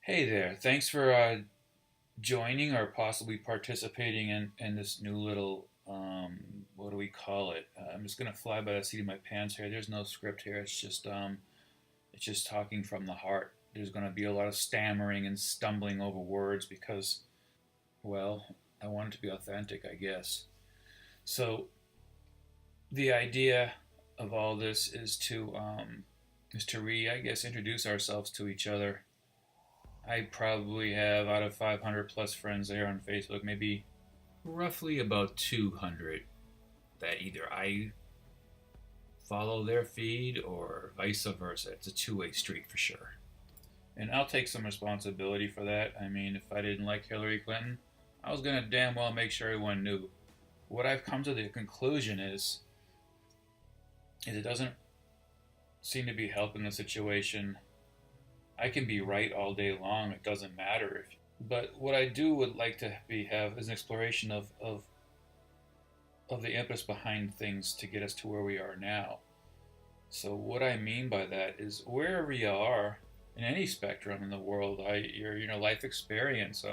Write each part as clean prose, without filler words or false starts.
Hey there. Thanks for joining or possibly participating in this new little, what do we call it? I'm just going to fly by the seat of my pants here. There's no script here. It's just talking from the heart. There's going to be a lot of stammering and stumbling over words because, well, I want it to be authentic, I guess. So the idea of all this is to I guess, introduce ourselves to each other. I probably have, out of 500 plus friends there on Facebook, maybe roughly about 200 that either I follow their feed or vice versa. It's a two-way street for sure. And I'll take some responsibility for that. I mean, if I didn't like Hillary Clinton, I was going to damn well make sure everyone knew. What I've come to the conclusion is it doesn't seem to be helping the situation. I can be right all day long. It doesn't matter if. But what I do would like to have is an exploration of the impetus behind things to get us to where we are now. So what I mean by that is wherever you are in any spectrum in the world, your life experience,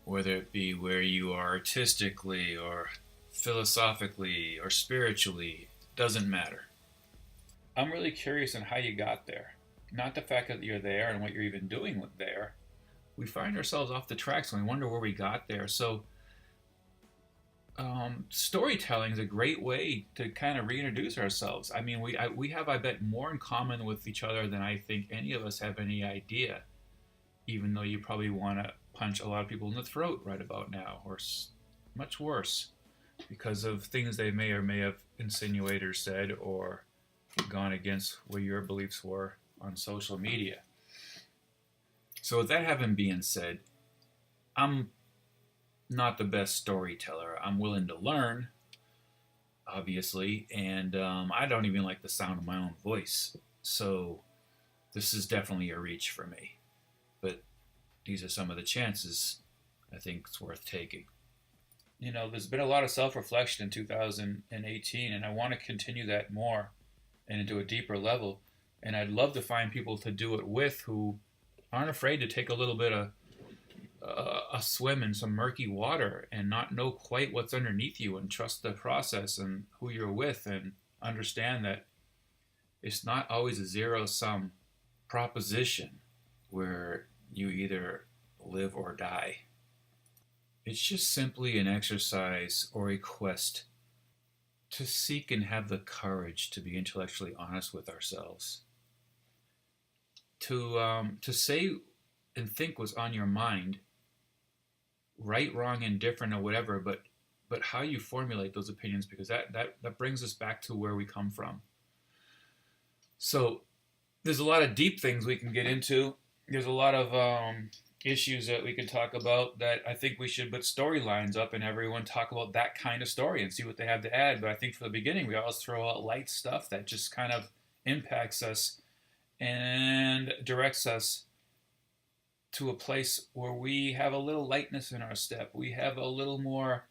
whether it be where you are artistically or philosophically or spiritually, doesn't matter. I'm really curious on how you got there. Not the fact that you're there and what you're even doing with there. We find ourselves off the tracks and we wonder where we got there. So, storytelling is a great way to kind of reintroduce ourselves. I mean, we have, I bet, more in common with each other than I think any of us have any idea. Even though you probably want to punch a lot of people in the throat right about now, or much worse, because of things they may or may have insinuated or said or gone against what your beliefs were on social media. So with that having been said, I'm not the best storyteller. I'm willing to learn, obviously, and I don't even like the sound of my own voice. So this is definitely a reach for me. But these are some of the chances I think it's worth taking. There's been a lot of self-reflection in 2018, and I want to continue that more and into a deeper level. And I'd love to find people to do it with who aren't afraid to take a little bit of a swim in some murky water and not know quite what's underneath you and trust the process and who you're with and understand that it's not always a zero sum proposition where you either live or die. It's just simply an exercise or a quest to seek and have the courage to be intellectually honest with ourselves, to say and think what's on your mind, right, wrong, indifferent, or whatever, but how you formulate those opinions, because that brings us back to where we come from. So there's a lot of deep things we can get into. There's a lot of issues that we can talk about that I think we should put storylines up and everyone talk about that kind of story and see what they have to add. But I think for the beginning, we always throw out light stuff that just kind of impacts us and directs us to a place where we have a little lightness in our step. We have a little more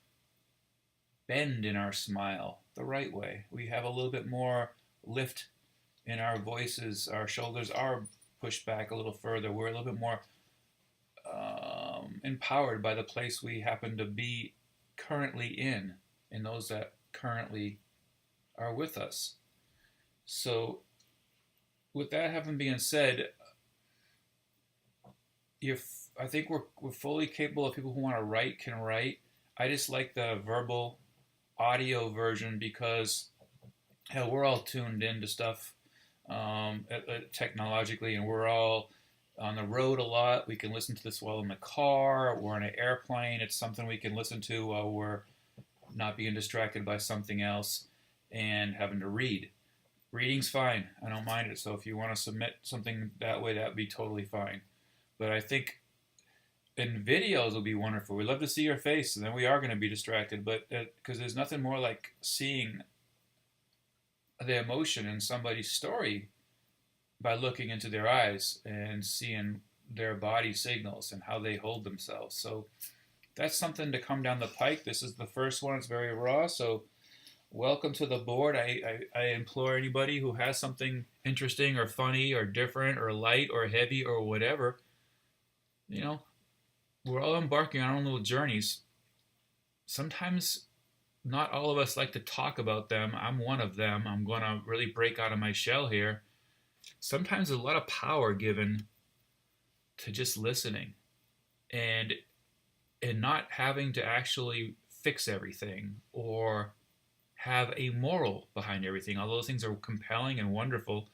bend in our smile the right way. We have a little bit more lift in our voices. Our shoulders are pushed back a little further. We're a little bit more empowered by the place we happen to be currently in, and those that currently are with us. So, with that having been said, I think we're fully capable of people who want to write can write. I just like the verbal audio version because hell, we're all tuned into stuff technologically, and we're all on the road a lot. We can listen to this while in the car. We're on an airplane. It's something we can listen to while we're not being distracted by something else and having to read. Reading's fine. I don't mind it. So if you want to submit something that way, that'd be totally fine. But I think in videos will be wonderful. We love to see your face, and then we are going to be distracted. But because there's nothing more like seeing the emotion in somebody's story by looking into their eyes and seeing their body signals and how they hold themselves. So that's something to come down the pike. This is the first one. It's very raw. So welcome to the board. I implore anybody who has something interesting or funny or different or light or heavy or whatever You know, we're all embarking on our own little journeys. Sometimes not all of us like to talk about them. I'm one of them. I'm going to really break out of my shell here. Sometimes there's a lot of power given to just listening and not having to actually fix everything or have a moral behind everything. All those things are compelling and wonderful,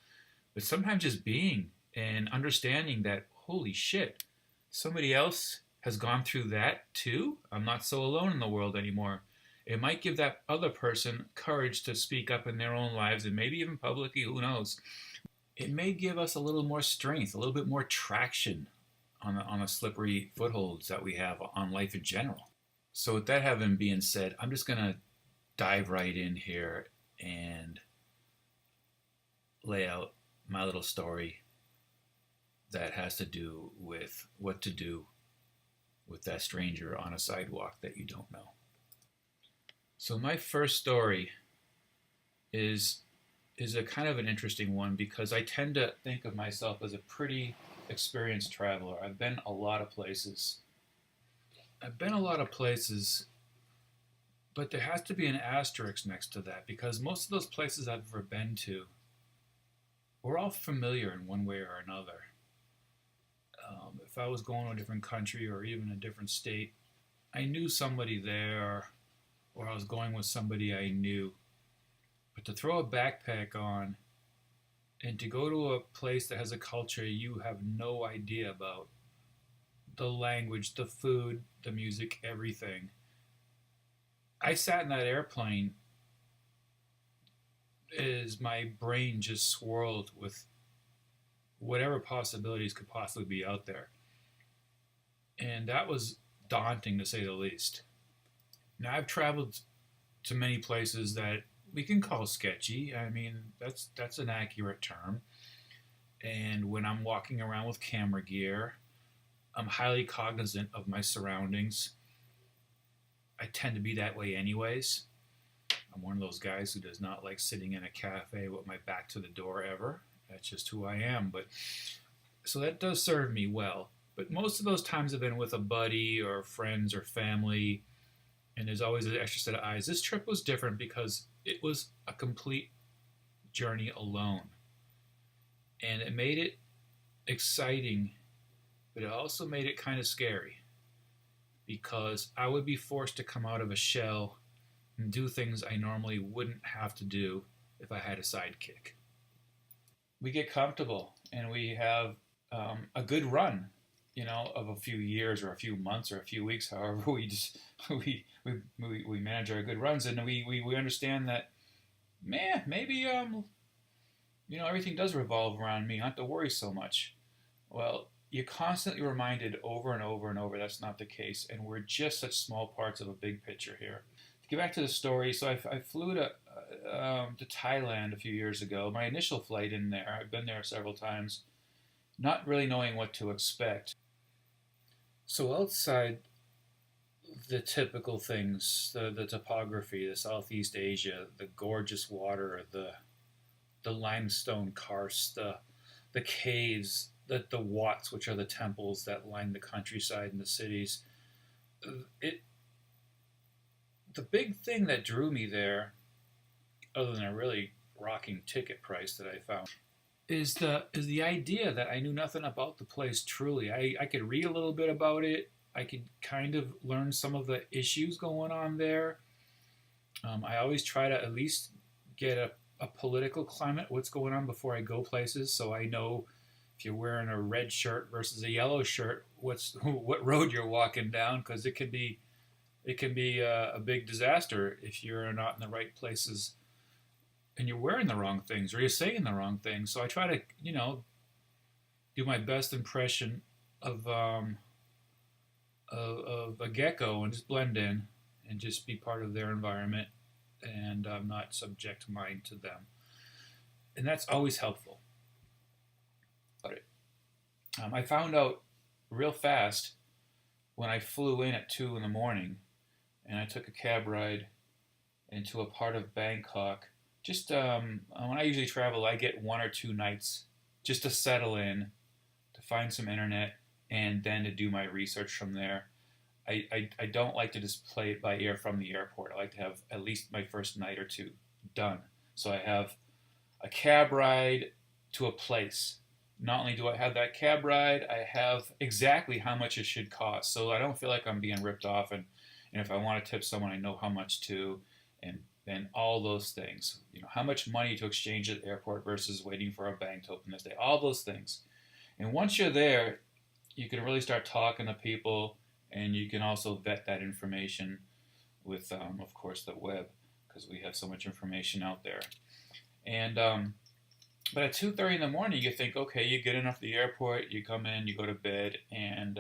but sometimes just being and understanding that holy shit, somebody else has gone through that too. I'm not so alone in the world anymore. It might give that other person courage to speak up in their own lives and maybe even publicly, who knows. It may give us a little more strength, a little bit more traction on the slippery footholds that we have on life in general. So, with that having been said, I'm just going to dive right in here and lay out my little story that has to do with what to do with that stranger on a sidewalk that you don't know. So, my first story is a kind of an interesting one because I tend to think of myself as a pretty experienced traveler. I've been a lot of places. I've been a lot of places, but there has to be an asterisk next to that because most of those places I've ever been to, we're all familiar in one way or another. If I was going to a different country or even a different state, I knew somebody there, or I was going with somebody I knew. But to throw a backpack on and to go to a place that has a culture you have no idea about, the language, the food, the music, everything. I sat in that airplane as my brain just swirled with whatever possibilities could possibly be out there. And that was daunting to say the least. Now, I've traveled to many places that we can call sketchy. I mean, that's an accurate term. And when I'm walking around with camera gear, I'm highly cognizant of my surroundings. I tend to be that way anyways. I'm one of those guys who does not like sitting in a cafe with my back to the door ever. That's just who I am. But so that does serve me well. But most of those times I've been with a buddy or friends or family, and there's always an extra set of eyes. This trip was different because it was a complete journey alone. And it made it exciting, but it also made it kind of scary because I would be forced to come out of a shell and do things I normally wouldn't have to do if I had a sidekick. We get comfortable and we have a good run, of a few years or a few months or a few weeks, however we just we manage our good runs, and we understand that, man, maybe everything does revolve around me. I don't have to worry so much. Well, you're constantly reminded over and over and over that's not the case, and we're just such small parts of a big picture here. To get back to the story, so I flew to Thailand a few years ago. My initial flight in there, I've been there several times, not really knowing what to expect. So outside the typical things, the topography, the Southeast Asia, the gorgeous water, the limestone karst, the caves, the Wats, which are the temples that line the countryside and the cities. It the big thing that drew me there, other than a really rocking ticket price that I found, is the idea that I knew nothing about the place truly. I could read a little bit about it. I could kind of learn some of the issues going on there. I always try to at least get a political climate, what's going on before I go places, so I know if you're wearing a red shirt versus a yellow shirt, what road you're walking down, because it can be a big disaster if you're not in the right places and you're wearing the wrong things or you're saying the wrong things. So I try to, do my best impression of a gecko and just blend in and just be part of their environment and not subject mine to them. And that's always helpful. But I found out real fast when I flew in at 2 in the morning and I took a cab ride into a part of Bangkok. Just when I usually travel, I get 1 or 2 nights just to settle in, to find some internet, and then to do my research from there. I don't like to just play it by ear from the airport. I like to have at least my first night or two done. So I have a cab ride to a place. Not only do I have that cab ride, I have exactly how much it should cost. So I don't feel like I'm being ripped off. And if I want to tip someone, I know how much to, and all those things. How much money to exchange at the airport versus waiting for a bank to open this day. All those things. And once you're there, you can really start talking to people, and you can also vet that information with, of course, the web, because we have so much information out there. And but at 2:30 in the morning, you think, okay, you get enough the airport, you come in, you go to bed, and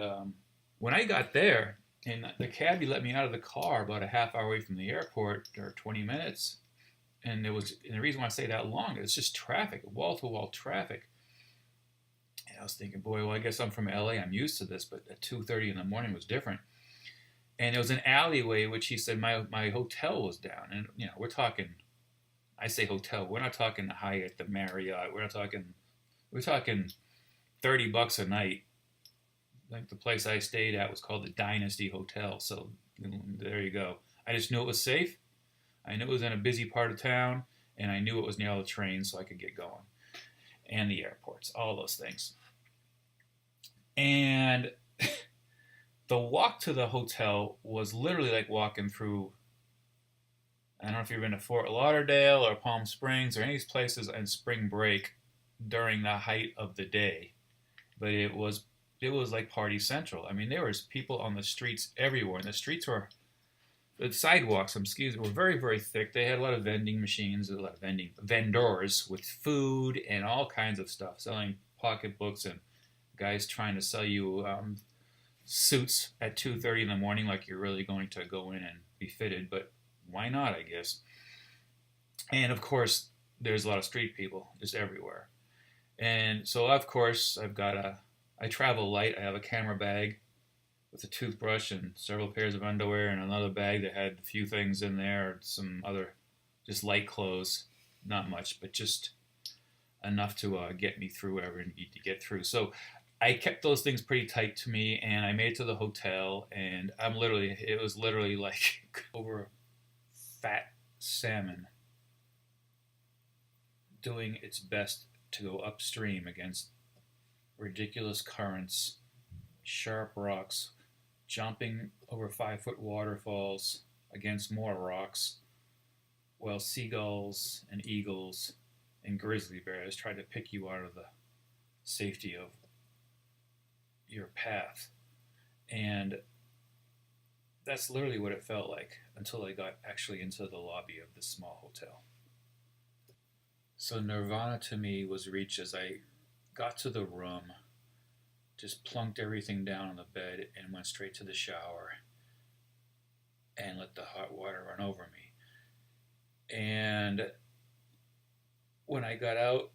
when I got there, and the cabbie let me out of the car about a half hour away from the airport, or 20 minutes, and the reason why I say that long is just traffic, wall to wall traffic. And I was thinking, boy, well, I guess I'm from LA, I'm used to this, but at 2:30 in the morning was different. And it was an alleyway, which he said my hotel was down, and we're talking. I say hotel. We're not talking the Hyatt, the Marriott. We're talking $30 a night. Like the place I stayed at was called the Dynasty Hotel. So there you go. I just knew it was safe. I knew it was in a busy part of town, and I knew it was near all the trains, so I could get going, and the airports, all those things. And the walk to the hotel was literally like walking through. I don't know if you've been to Fort Lauderdale or Palm Springs or any of these places in spring break during the height of the day, but it was like party central. I mean, there was people on the streets everywhere, and the sidewalks, were very, very thick. They had a lot of vending machines, a lot of vendors with food and all kinds of stuff, selling pocketbooks, and guys trying to sell you suits at 2:30 in the morning, like you're really going to go in and be fitted, but why not, I guess. And of course, there's a lot of street people just everywhere. And so, of course, I travel light. I have a camera bag with a toothbrush and several pairs of underwear, and another bag that had a few things in there, some other just light clothes. Not much, but just enough to get me through whatever I need to get through. So I kept those things pretty tight to me, and I made it to the hotel, and it was literally like over fat salmon doing its best to go upstream against ridiculous currents, sharp rocks, jumping over 5-foot waterfalls against more rocks, while seagulls and eagles and grizzly bears try to pick you out of the safety of your path. And that's literally what it felt like until I got actually into the lobby of this small hotel. So nirvana to me was reached as I got to the room, just plunked everything down on the bed, and went straight to the shower and let the hot water run over me. And when I got out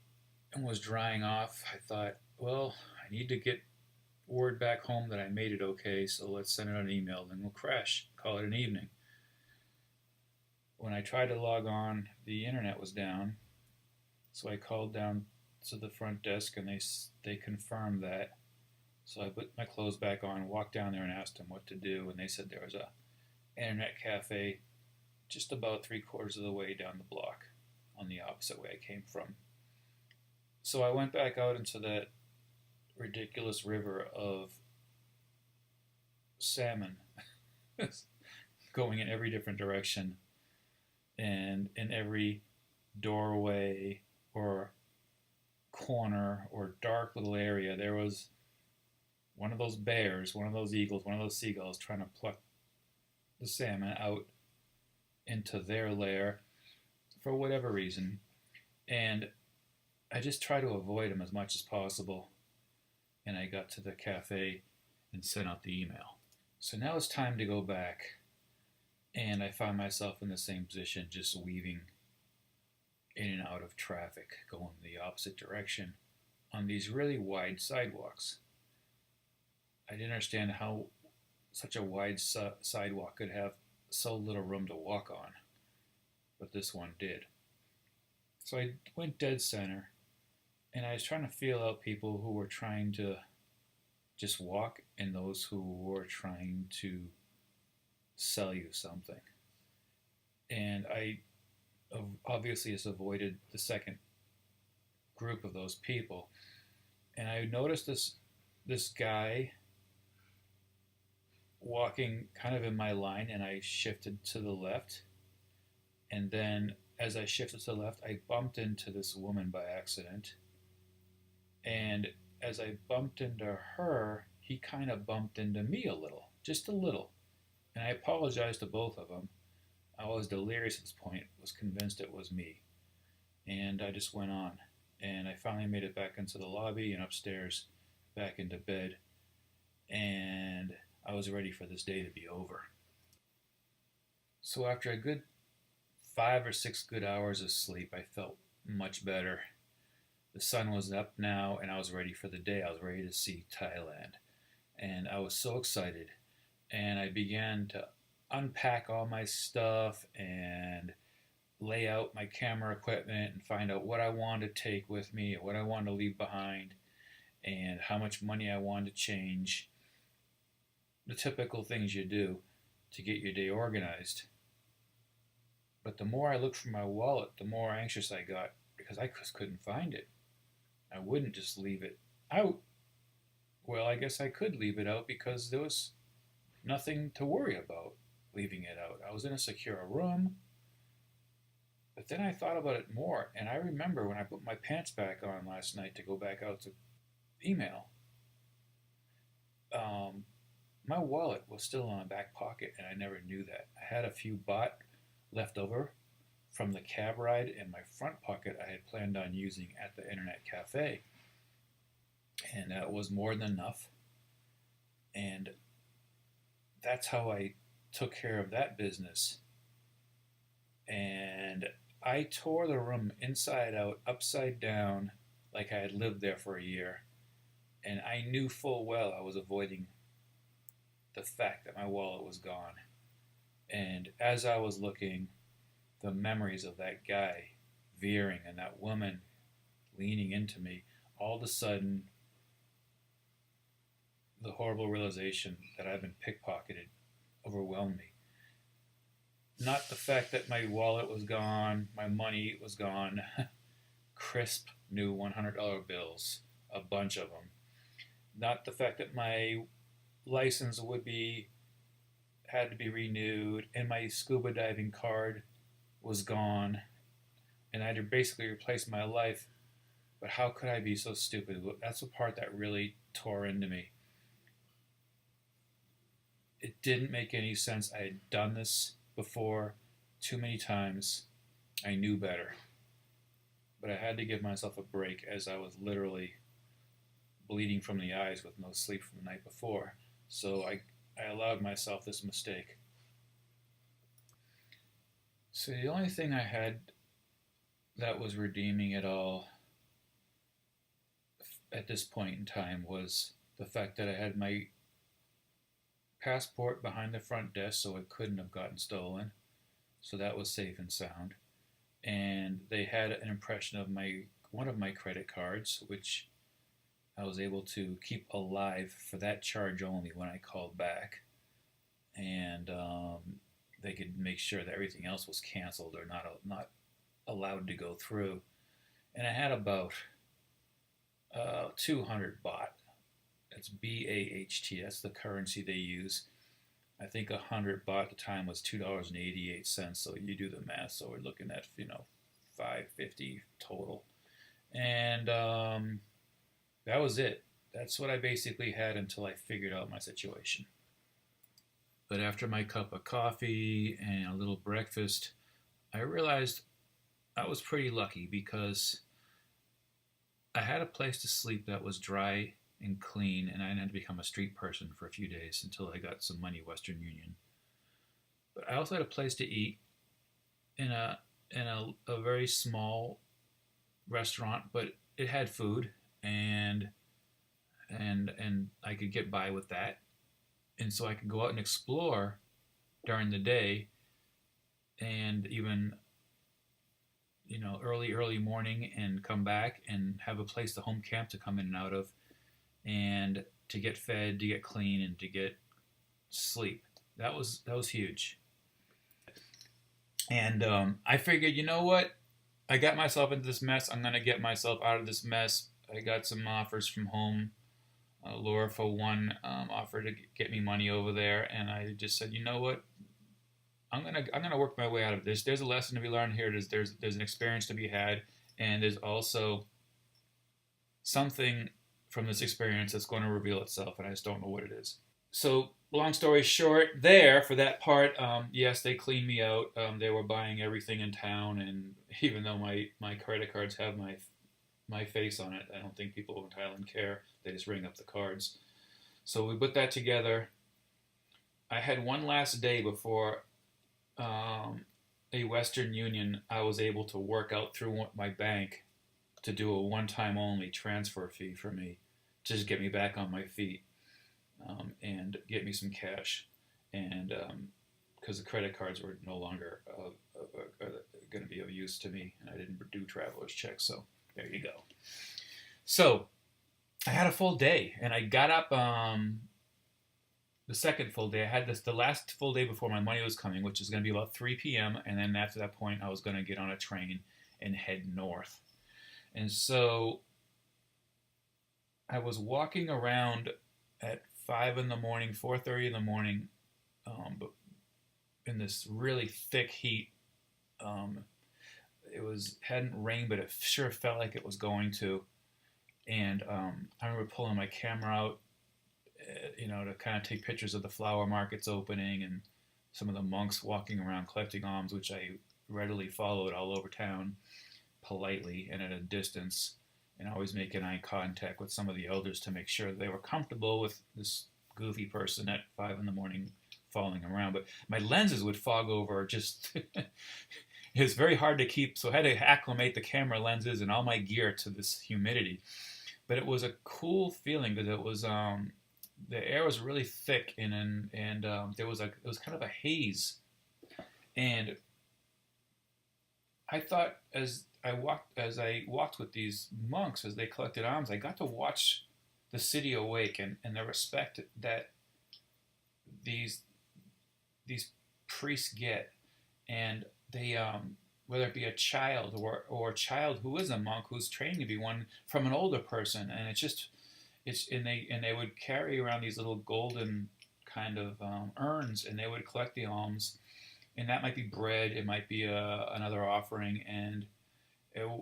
and was drying off, I thought, well, I need to get word back home that I made it okay, so let's send it an email, then we'll crash, call it an evening. When I tried to log on, the internet was down, so I called down to the front desk, and they confirmed that. So I put my clothes back on, walked down there and asked them what to do, and they said there was a internet cafe just about 3/4 of the way down the block on the opposite way I came from. So I went back out into that ridiculous river of salmon going in every different direction, and in every doorway or corner or dark little area there was one of those bears, one of those eagles, one of those seagulls trying to pluck the salmon out into their lair for whatever reason. And I just try to avoid them as much as possible. And I got to the cafe and sent out the email. So now it's time to go back. And I found myself in the same position, just weaving in and out of traffic, going the opposite direction on these really wide sidewalks. I didn't understand how such a wide sidewalk could have so little room to walk on, but this one did. So I went dead center, and I was trying to feel out people who were trying to just walk in those who were trying to sell you something. And I obviously just avoided the second group of those people. And I noticed this guy walking kind of in my line, and I shifted to the left. And then as I shifted to the left, I bumped into this woman by accident. And as I bumped into her, he kind of bumped into me a little, just a little. And I apologized to both of them. I was delirious at this point, was convinced it was me. And I just went on. And I finally made it back into the lobby and upstairs, back into bed. And I was ready for this day to be over. So after a good 5 or 6 good hours of sleep, I felt much better. The sun was up now, and I was ready for the day. I was ready to see Thailand. And I was so excited. And I began to unpack all my stuff and lay out my camera equipment and find out what I wanted to take with me, what I wanted to leave behind, and how much money I wanted to change. The typical things you do to get your day organized. But the more I looked for my wallet, the more anxious I got because I just couldn't find it. I wouldn't just leave it out. Well, I guess I could leave it out because there was nothing to worry about leaving it out. I was in a secure room. But then I thought about it more, and I remember when I put my pants back on last night to go back out to email, um, my wallet was still in my back pocket, and I never knew that. I had a few baht left over from the cab ride in my front pocket I had planned on using at the internet cafe, and that was more than enough. And that's how I took care of that business. And I tore the room inside out, upside down, like I had lived there for a year. And I knew full well I was avoiding the fact that my wallet was gone. And as I was looking, the memories of that guy veering and that woman leaning into me, all of a sudden, the horrible realization that I've been pickpocketed overwhelmed me. Not the fact that my wallet was gone, my money was gone, crisp new $100 bills, a bunch of them. Not the fact that my license would be had to be renewed and my scuba diving card was gone and I had to basically replace my life. But how could I be so stupid? That's the part that really tore into me. It didn't make any sense. I had done this before too many times. I knew better. But I had to give myself a break as I was literally bleeding from the eyes with no sleep from the night before. So I allowed myself this mistake. So the only thing I had that was redeeming at all at this point in time was the fact that I had my passport behind the front desk so it couldn't have gotten stolen. So that was safe and sound. And they had an impression of my one of my credit cards, which I was able to keep alive for that charge only when I called back. And they could make sure that everything else was canceled or not allowed to go through. And I had about 200 baht. That's BAHT. That's the currency they use. I think 100 baht at the time was $2.88. So you do the math. So we're looking at 550 total, and that was it. That's what I basically had until I figured out my situation. But after my cup of coffee and a little breakfast, I realized I was pretty lucky because I had a place to sleep that was dry and clean, and I didn't have to become a street person for a few days until I got some money, Western Union. But I also had a place to eat in a very small restaurant, but it had food, and I could get by with that, and so I could go out and explore during the day, and even early morning and come back and have a place to home camp to come in and out of. and to get fed, to get clean, and to get sleep. That was huge. And I figured, you know what? I got myself into this mess. I'm gonna get myself out of this mess. I got some offers from home. Laura, for one, offered to get me money over there, and I just said, you know what? I'm gonna work my way out of this. There's a lesson to be learned here. There's an experience to be had, and there's also something from this experience that's going to reveal itself, and I just don't know what it is. So, long story short, there for that part, yes, they cleaned me out. They were buying everything in town, and even though my credit cards have my face on it, I don't think people in Thailand care. They just ring up the cards. So we put that together. I had one last day before a Western Union. I was able to work out through my bank to do a one-time only transfer fee for me to just get me back on my feet, and get me some cash, and because the credit cards were no longer going to be of use to me, and I didn't do traveler's checks, so there you go. So I had a full day, and I got up the second full day. I had the last full day before my money was coming, which is going to be about 3 p.m., and then after that point, I was going to get on a train and head north. And so I was walking around at 5 in the morning, 4:30 in the morning, but in this really thick heat. It hadn't rained, but it sure felt like it was going to. And I remember pulling my camera out, to kind of take pictures of the flower markets opening and some of the monks walking around collecting alms, which I readily followed all over town, politely and at a distance, and always making eye contact with some of the elders to make sure they were comfortable with this goofy person at 5 in the morning following around. But my lenses would fog over. Just it was very hard to keep, so I had to acclimate the camera lenses and all my gear to this humidity. But it was a cool feeling because it was the air was really thick, and it was kind of a haze. And I thought as I walked with these monks as they collected alms, I got to watch the city awake, and the respect that these priests get, and they whether it be a child or a child who is a monk who's training to be one from an older person, and they would carry around these little golden kind of urns, and they would collect the alms, and that might be bread, it might be another offering, and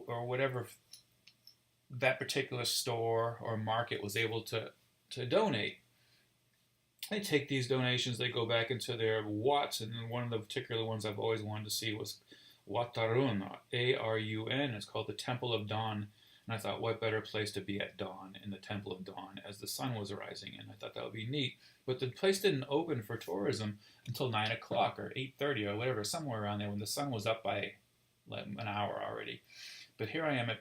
or whatever that particular store or market was able to donate. They take these donations, they go back into their wats, and then one of the particular ones I've always wanted to see was Wat Arun, A-R-U-N. It's called the Temple of Dawn. And I thought, what better place to be at dawn, in the Temple of Dawn, as the sun was rising. And I thought that would be neat. But the place didn't open for tourism until 9 o'clock or 8:30 or whatever, somewhere around there, when the sun was up by like an hour already. But here I am at,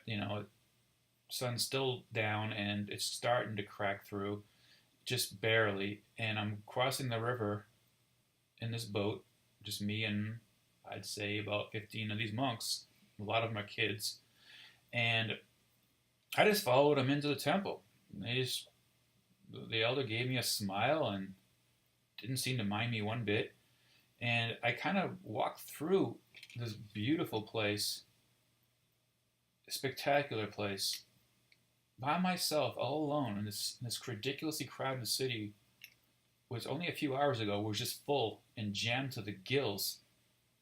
sun's still down, and it's starting to crack through, just barely. And I'm crossing the river in this boat, just me and I'd say about 15 of these monks. A lot of them are kids. And I just followed them into the temple. The elder gave me a smile and didn't seem to mind me one bit. And I kind of walked through this beautiful place, spectacular place, by myself, all alone, in this ridiculously crowded city, which only a few hours ago was just full and jammed to the gills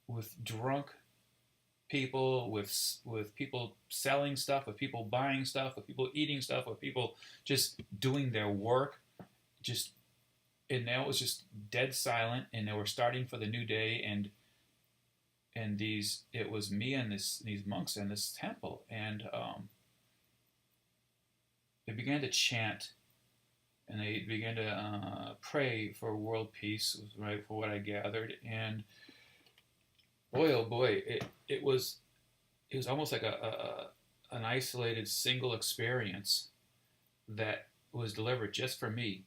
with drunk people, with people selling stuff, with people buying stuff, with people eating stuff, with people just doing their work, and now it was just dead silent, and they were starting for the new day, and it was me and these monks in this temple, and they began to chant, and they began to pray for world peace, right, for what I gathered, and boy, oh boy, it was almost like an isolated single experience that was delivered just for me,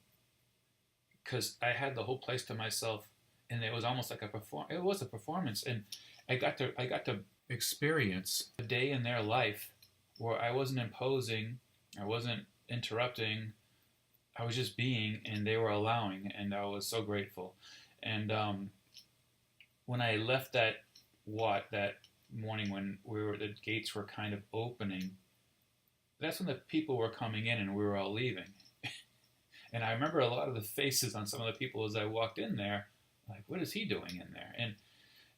because I had the whole place to myself, and it was almost like it was a performance, and I got to experience a day in their life where I wasn't imposing, I wasn't interrupting, I was just being, and they were allowing, and I was so grateful. And when I left that morning, when the gates were kind of opening, that's when the people were coming in and we were all leaving. And I remember a lot of the faces on some of the people as I walked in there, like, what is he doing in there?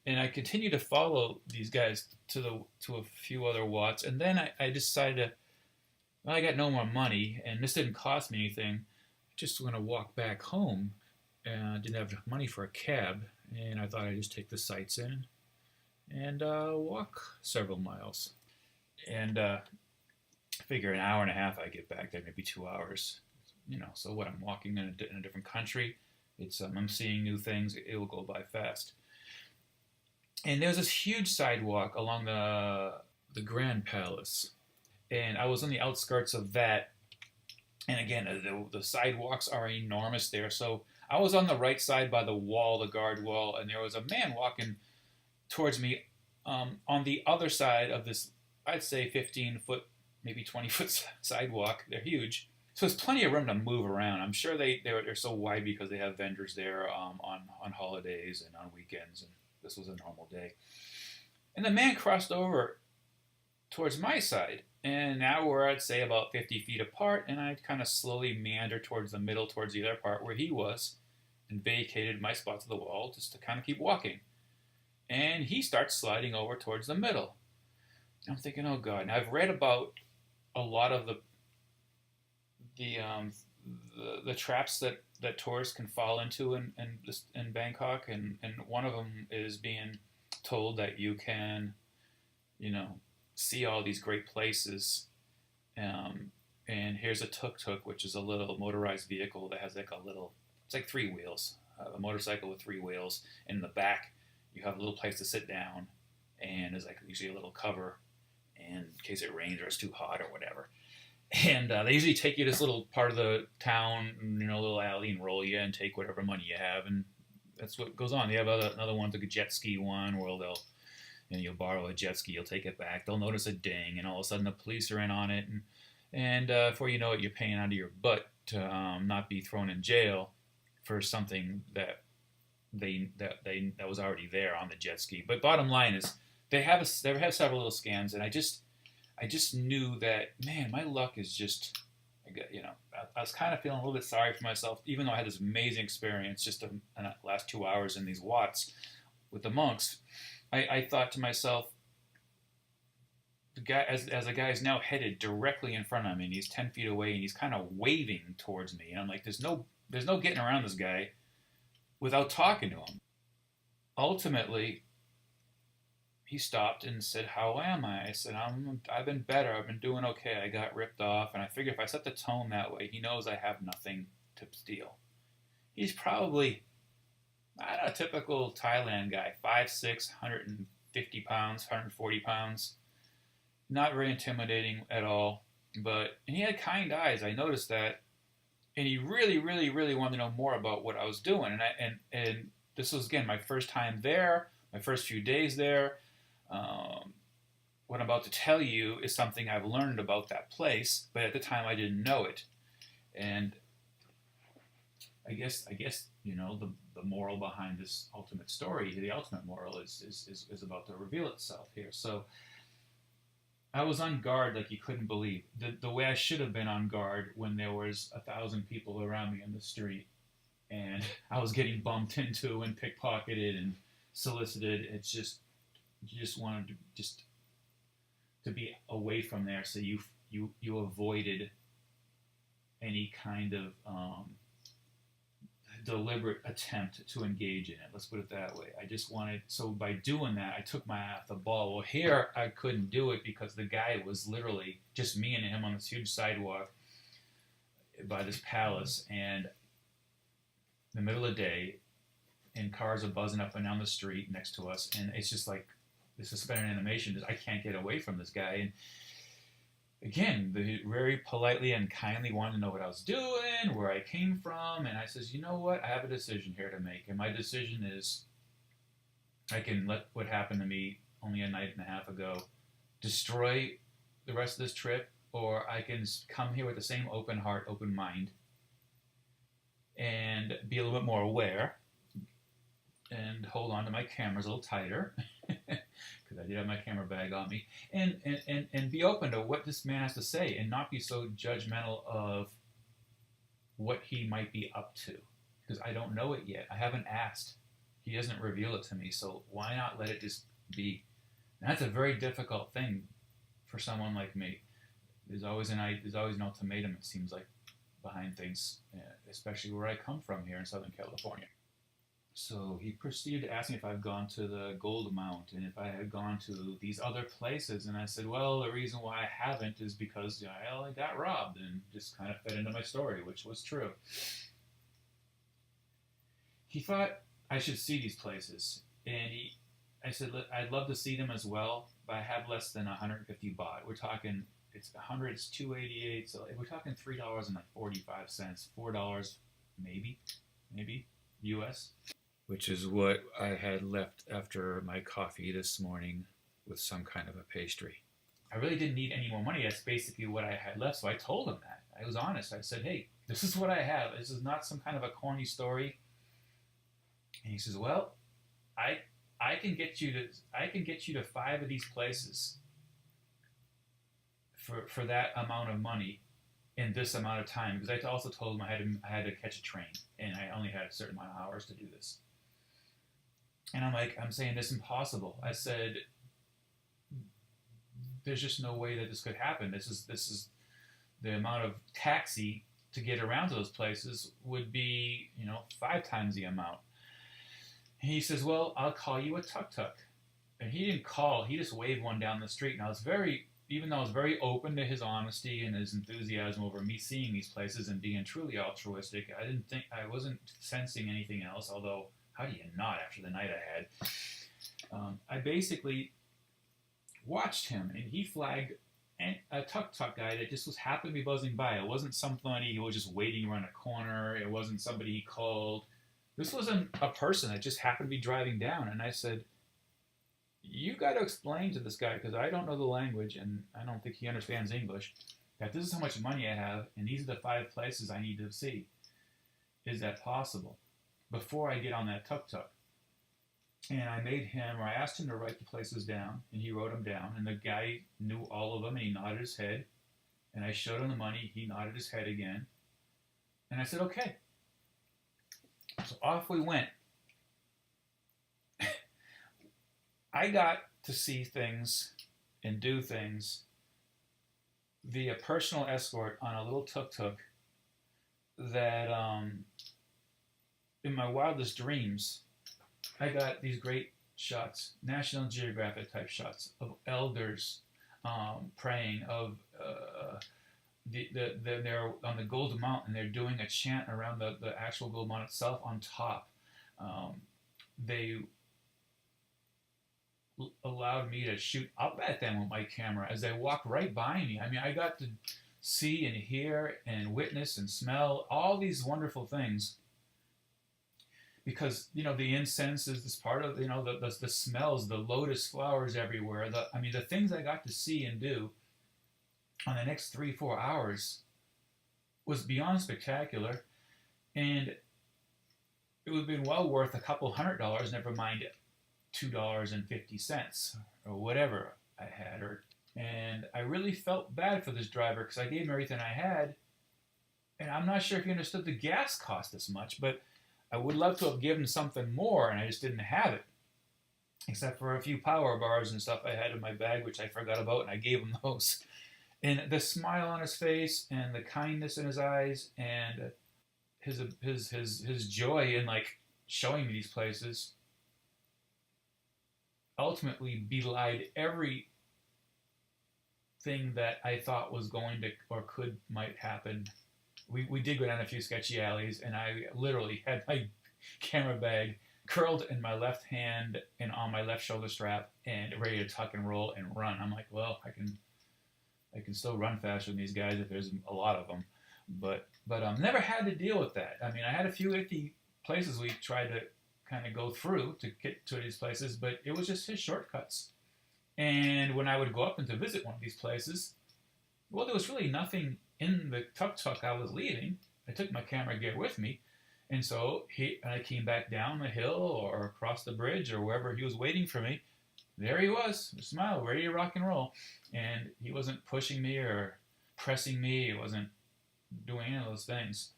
And I continued to follow these guys to a few other Watts, and then I decided to, well, I got no more money, and this didn't cost me anything. I just want to walk back home, and I didn't have money for a cab, and I thought I'd just take the sights in and walk several miles. And figure an hour and a half I get back there, maybe 2 hours. So what? I'm walking in a different country. I'm seeing new things. It will go by fast. And there's this huge sidewalk along the Grand Palace, and I was on the outskirts of that. And again, the sidewalks are enormous there. So I was on the right side by the wall, the guard wall, and there was a man walking towards me on the other side of this, I'd say 15-foot, maybe 20-foot sidewalk. They're huge. So there's plenty of room to move around. I'm sure they're so wide because they have vendors there on holidays and on weekends, and this was a normal day. And the man crossed over towards my side, and now we're, I'd say, about 50 feet apart, and I kind of slowly meander towards the middle, towards the other part where he was, and vacated my spot to the wall just to kind of keep walking. And he starts sliding over towards the middle. I'm thinking, oh God. Now I've read about a lot of the traps that tourists can fall into in Bangkok, and one of them is being told that you can, see all these great places. And here's a tuk-tuk, which is a little motorized vehicle that has it's like three wheels, a motorcycle with three wheels. In the back, you have a little place to sit down, and there's like usually a little cover in case it rains or it's too hot or whatever. And they usually take you to this little part of the town, a little alley, and roll you and take whatever money you have, and that's what goes on. They have another one, like a jet ski one, where you'll borrow a jet ski, you'll take it back, they'll notice a ding, and all of a sudden the police are in on it, and before you know it, you're paying out of your butt to not be thrown in jail for something that was already there on the jet ski. But bottom line is, they have several little scams, and I just knew that, man, my luck is just, I was kind of feeling a little bit sorry for myself, even though I had this amazing experience just in the last 2 hours in these Watts with the monks. I thought to myself, the guy, as the guy is now headed directly in front of me, and he's 10 feet away, and he's kind of waving towards me, and I'm like, there's no getting around this guy without talking to him. Ultimately, he stopped and said, "How am I?" I said, I've been better. I've been doing okay. I got ripped off, and I figure if I set the tone that way, he knows I have nothing to steal. He's probably not a typical Thailand guy, 5'6", 150 pounds, 140 pounds. Not very intimidating at all, and he had kind eyes. I noticed that, and he really, really, really wanted to know more about what I was doing. And this was, again, my first time there, my first few days there. What I'm about to tell you is something I've learned about that place, but at the time I didn't know it. And I guess the moral behind this ultimate story, the ultimate moral is about to reveal itself here. So I was on guard like you couldn't believe. The way I should have been on guard when there was 1,000 people around me in the street, and I was getting bumped into and pickpocketed and solicited. It's just, you just wanted to be away from there, so you avoided any kind of deliberate attempt to engage in it. Let's put it that way. I just wanted, so by doing that, I took my eye off the ball. Well, here I couldn't do it because the guy was literally just me and him on this huge sidewalk by this palace, and in the middle of the day, and cars are buzzing up and down the street next to us, and it's just like the suspended animation. I can't get away from this guy. And again, they very politely and kindly wanted to know what I was doing, where I came from, and I says, you know what? I have a decision here to make, and my decision is I can let what happened to me only a night and a half ago destroy the rest of this trip, or I can come here with the same open heart, open mind, and be a little bit more aware and hold on to my cameras a little tighter because I did have my camera bag on me, and be open to what this man has to say and not be so judgmental of what he might be up to because I don't know it yet. I haven't asked. He doesn't reveal it to me, so why not let it just be? And that's a very difficult thing for someone like me. There's always an ultimatum, it seems like, behind things, especially where I come from here in Southern California. So he proceeded to ask me if I've gone to the Gold Mount and if I had gone to these other places. And I said, well, the reason why I haven't is because I got robbed, and just kind of fed into my story, which was true. He thought I should see these places. And I said, I'd love to see them as well, but I have less than 150 baht. We're talking, it's 100, it's 288. So we're talking $3.45, $4 maybe US. Which is what I had left after my coffee this morning with some kind of a pastry. I really didn't need any more money. That's basically what I had left. So I told him that. I was honest. I said, hey, this is what I have. This is not some kind of a corny story. And he says, well, I can get you to 5 of these places for that amount of money in this amount of time. Because I also told him I had to catch a train, and I only had a certain amount of hours to do this. And I'm saying this is impossible. I said, there's just no way that this could happen. This is the amount of taxi to get around to those places would be, 5 times the amount. And he says, well, I'll call you a tuk-tuk. And he didn't call. He just waved one down the street. And even though I was very open to his honesty and his enthusiasm over me seeing these places and being truly altruistic, I wasn't sensing anything else, although how do you not after the night I had? I basically watched him, and he flagged a tuk-tuk guy that just happened to be buzzing by. It wasn't somebody who was just waiting around a corner. It wasn't somebody he called. This wasn't a person that just happened to be driving down. And I said, you got to explain to this guy, because I don't know the language, and I don't think he understands English, that this is how much money I have, and these are the 5 places I need to see. Is that possible? Before I get on that tuk-tuk. And I asked him to write the places down, and he wrote them down, and the guy knew all of them, and he nodded his head, and I showed him the money, he nodded his head again, and I said, okay. So off we went. I got to see things and do things via personal escort on a little tuk-tuk that, in my wildest dreams, I got these great shots, National Geographic type shots of elders praying, of they're on the Golden Mountain, they're doing a chant around the actual Golden Mountain itself on top. They allowed me to shoot up at them with my camera as they walked right by me. I mean, I got to see and hear and witness and smell all these wonderful things. Because, the incense is this part of, the smells, the lotus flowers everywhere. The things I got to see and do on the next 3-4 hours was beyond spectacular. And it would have been well worth a couple $100, never mind $2.50 or whatever I had. And I really felt bad for this driver because I gave him everything I had. And I'm not sure if he understood the gas cost this much, but I would love to have given something more, and I just didn't have it. Except for a few power bars and stuff I had in my bag, which I forgot about, and I gave him those. And the smile on his face, and the kindness in his eyes, and his joy in showing me these places, ultimately belied everything that I thought was going to or might happen. We did go down a few sketchy alleys, and I literally had my camera bag curled in my left hand and on my left shoulder strap and ready to tuck and roll and run. I'm like, well, I can still run faster than these guys if there's a lot of them. But never had to deal with that. I mean, I had a few iffy places we tried to kind of go through to get to these places, but it was just his shortcuts. And when I would go up and to visit one of these places, well, there was really nothing in the tuk-tuk I was leaving. I took my camera gear with me, And so I came back down the hill or across the bridge or wherever he was waiting for me. There he was, a smile, ready to rock and roll. And he wasn't pushing me or pressing me. He wasn't doing any of those things.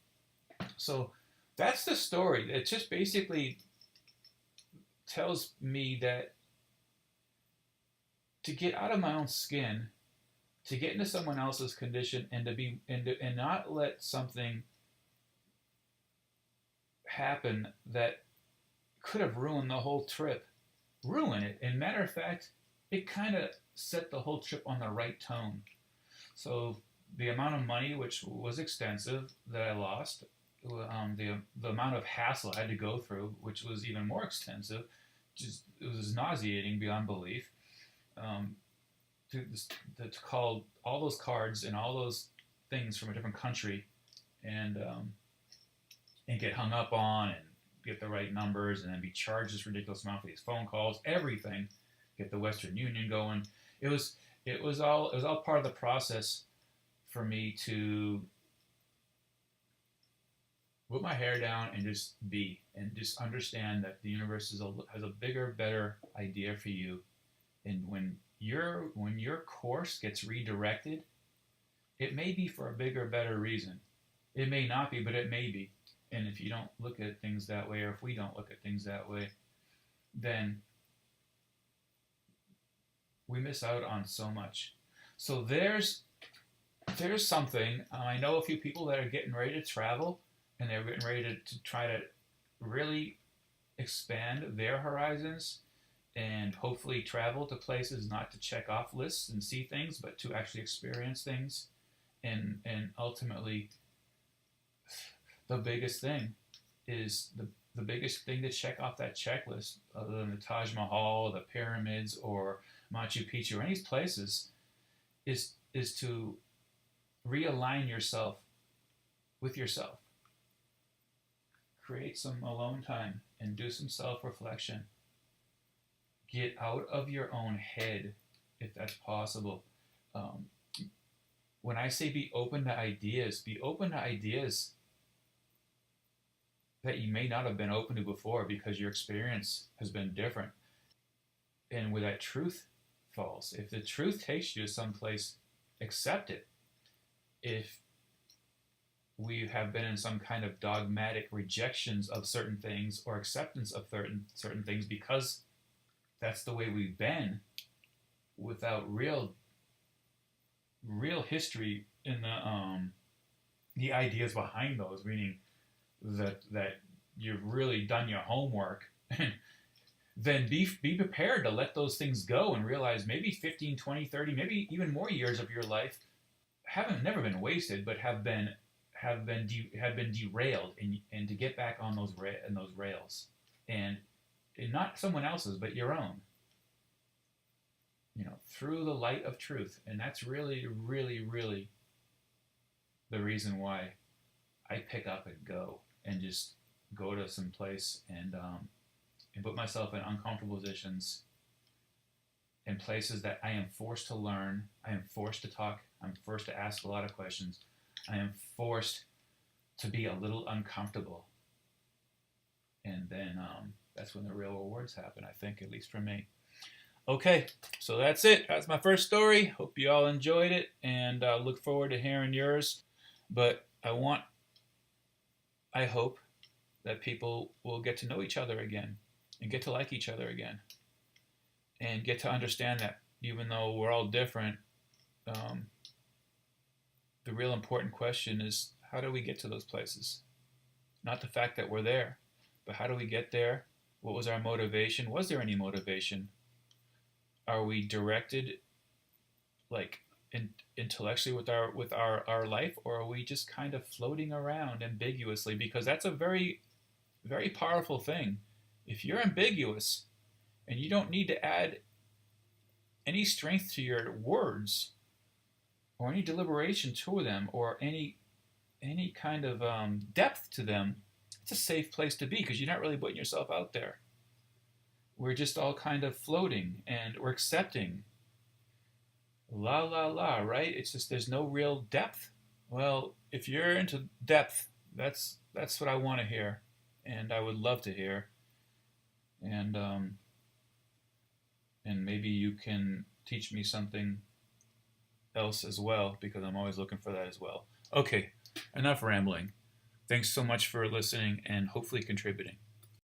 So that's the story. It just basically tells me that to get out of my own skin, to get into someone else's condition, and not let something happen that could have ruined the whole trip, ruin it. And matter of fact, it kind of set the whole trip on the right tone. So the amount of money, which was extensive, that I lost, the amount of hassle I had to go through, which was even more extensive, just it was nauseating beyond belief. Um, to call all those cards and all those things from a different country, and get hung up on and get the right numbers, and then be charged this ridiculous amount for these phone calls, everything, get the Western Union going. It was all part of the process for me to put my hair down and just be, and just understand that the universe has a bigger, better idea for you. And when your course gets redirected, it may be for a bigger, better reason. It may not be, but it may be. And if you don't look at things that way, or if we don't look at things that way, then we miss out on so much. So there's something. I know a few people that are getting ready to travel, and they're getting ready to try to really expand their horizons, and hopefully travel to places not to check off lists and see things, but to actually experience things. And ultimately, the biggest thing is the biggest thing to check off that checklist, other than the Taj Mahal, the pyramids, or Machu Picchu, or any places, is to realign yourself with yourself. Create some alone time and do some self-reflection. Get out of your own head, if that's possible. When I say be open to ideas that you may not have been open to before, because your experience has been different. And where that truth falls, if the truth takes you to someplace, accept it. If we have been in some kind of dogmatic rejections of certain things, or acceptance of certain things because that's the way we've been, without real history in the ideas behind those, meaning that you've really done your homework, then be prepared to let those things go and realize maybe 15, 20, 30, maybe even more years of your life haven't never been wasted, but have been derailed, and to get back on those rails, and not someone else's, but your own, through the light of truth. And that's really, really, really the reason why I pick up and go, and just go to some place, and put myself in uncomfortable positions, in places that I am forced to learn, I am forced to talk, I'm forced to ask a lot of questions, I am forced to be a little uncomfortable. And then that's when the real rewards happen, I think, at least for me. Okay, so that's it. That's my first story. Hope you all enjoyed it, and look forward to hearing yours. But I hope that people will get to know each other again, and get to like each other again, and get to understand that even though we're all different, the real important question is, how do we get to those places? Not the fact that we're there, but how do we get there? What was our motivation? Was there any motivation? Are we directed, like, intellectually with our life, or are we just kind of floating around ambiguously? Because that's a very, very powerful thing. If you're ambiguous and you don't need to add any strength to your words, or any deliberation to them, or any kind of depth to them, it's a safe place to be, because you're not really putting yourself out there. We're just all kind of floating, and we're accepting. La la la, right? It's just there's no real depth. Well, if you're into depth, that's that's what I want to hear, and I would love to hear, and and maybe you can teach me something else as well because I'm always looking for that as well. Okay, enough rambling. Thanks so much for listening and hopefully contributing.